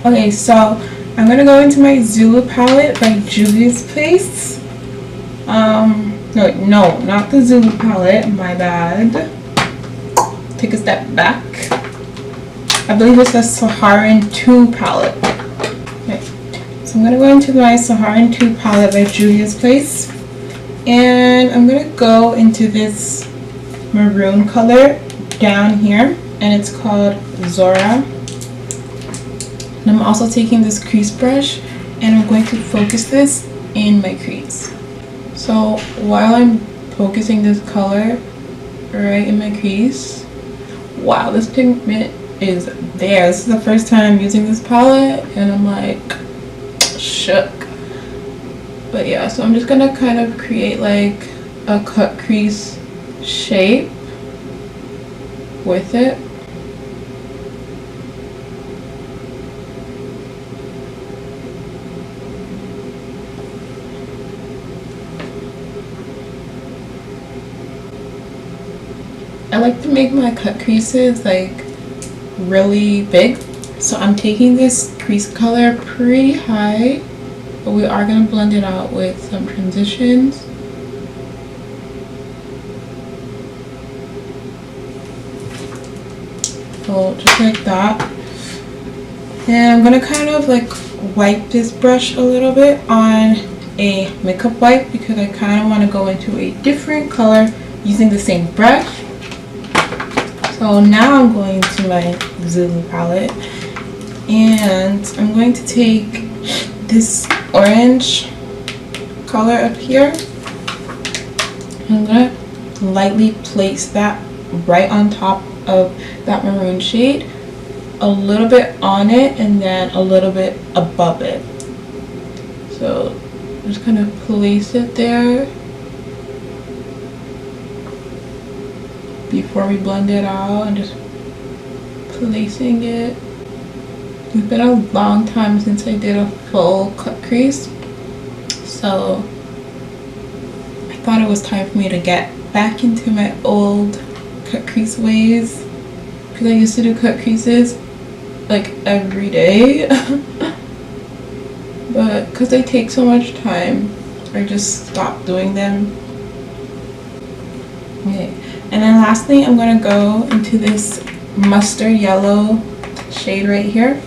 Okay, so I'm gonna go into my Zulu palette by Juvia's Place. No, not the Zulu palette, my bad. Take a step back. I believe it's the Saharan 2 palette. Okay, so I'm gonna go into my Saharan 2 palette by Juvia's Place. And I'm gonna go into this maroon color down here, and it's called Zora. And I'm also taking this crease brush and I'm going to focus this in my crease. So while I'm focusing this color right in my crease, wow, this pigment is there. This is the first time I'm using this palette and I'm like shook. But yeah, so I'm just gonna kind of create like a cut crease shape with it. I like to make my cut creases like really big, so I'm taking this crease color pretty high, but we are going to blend it out with some transitions. So just like that. And I'm going to kind of like wipe this brush a little bit on a makeup wipe because I kind of want to go into a different color using the same brush. So now I'm going to my Zulu palette and I'm going to take this orange color up here. I'm going to lightly place that right on top of that maroon shade, a little bit on it and then a little bit above it. So just kind of place it there before we blend it out and just placing it. It's been a long time since I did a full cut crease, so I thought it was time for me to get back into my old cut crease ways because I used to do cut creases like every day but because they take so much time I just stopped doing them. Okay. And then lastly, I'm going to go into this mustard yellow shade right here.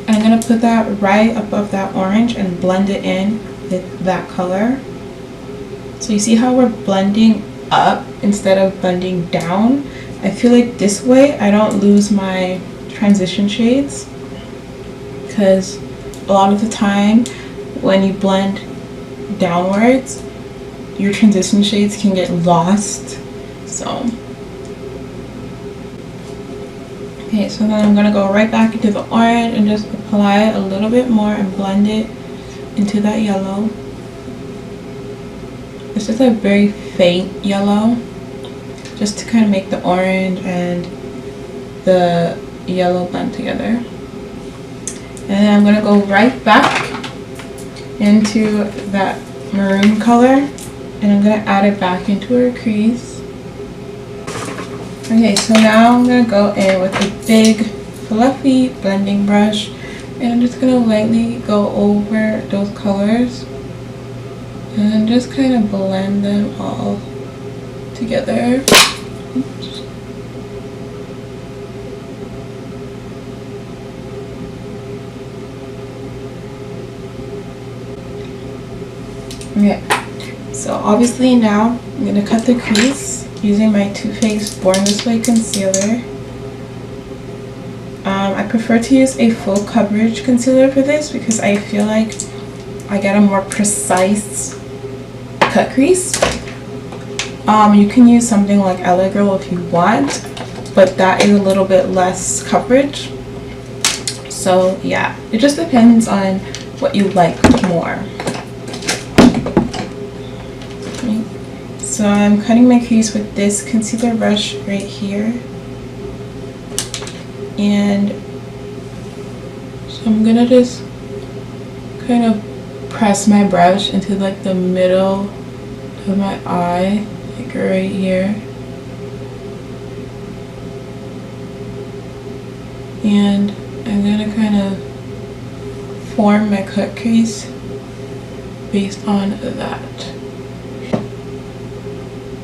And I'm going to put that right above that orange and blend it in with that color. So you see how we're blending up instead of blending down? I feel like this way I don't lose my transition shades. Because a lot of the time when you blend downwards, your transition shades can get lost. So, okay, so then I'm going to go right back into the orange and just apply it a little bit more and blend it into that yellow. It's just a very faint yellow, just to kind of make the orange and the yellow blend together. And then I'm going to go right back into that maroon color and I'm going to add it back into our crease. Okay, so now I'm going to go in with a big fluffy blending brush and I'm just going to lightly go over those colors and just kind of blend them all together. Oops. Okay, so obviously now I'm going to cut the crease using my Too Faced Born This Way concealer. I prefer to use a full coverage concealer for this because I feel like I get a more precise cut crease. You can use something like LA Girl if you want, but that is a little bit less coverage. So yeah, it just depends on what you like more. So I'm cutting my crease with this concealer brush right here. And so I'm gonna just kind of press my brush into like the middle of my eye, like right here. And I'm gonna kind of form my cut crease based on that.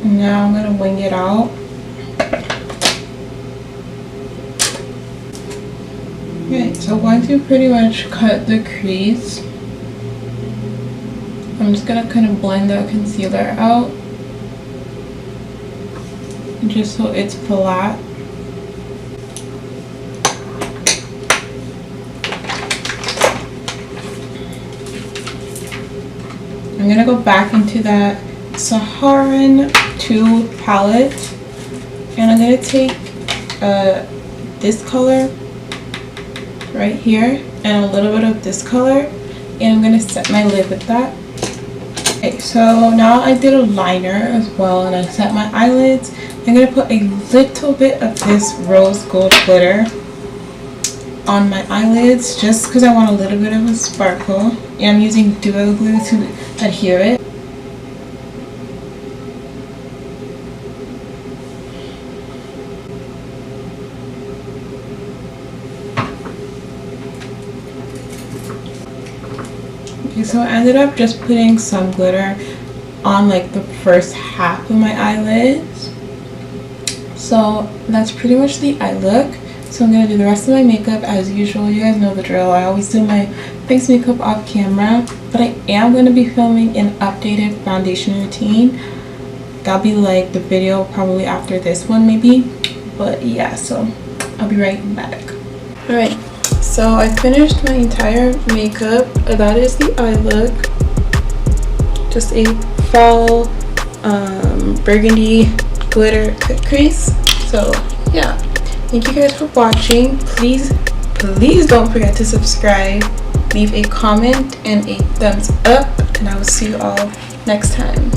Now I'm gonna wing it out. Okay, so once you pretty much cut the crease, I'm just gonna kind of blend the concealer out just so it's flat. I'm gonna go back into that Saharan 2 palette, and I'm gonna take this color right here and a little bit of this color, and I'm gonna set my lid with that. Okay, so now I did a liner as well, and I set my eyelids. I'm gonna put a little bit of this rose gold glitter on my eyelids just because I want a little bit of a sparkle, and I'm using duo glue to adhere it. Okay, so I ended up just putting some glitter on like the first half of my eyelids. So that's pretty much the eye look. So I'm going to do the rest of my makeup as usual. You guys know the drill. I always do my face makeup off camera, but I am going to be filming an updated foundation routine. That'll be like the video probably after this one maybe. But yeah, so I'll be right back. Alright, so I finished my entire makeup. That is the eye look. Just a fall burgundy glitter cut crease. So yeah, thank you guys for watching. Please don't forget to subscribe, leave a comment and a thumbs up, and I will see you all next time.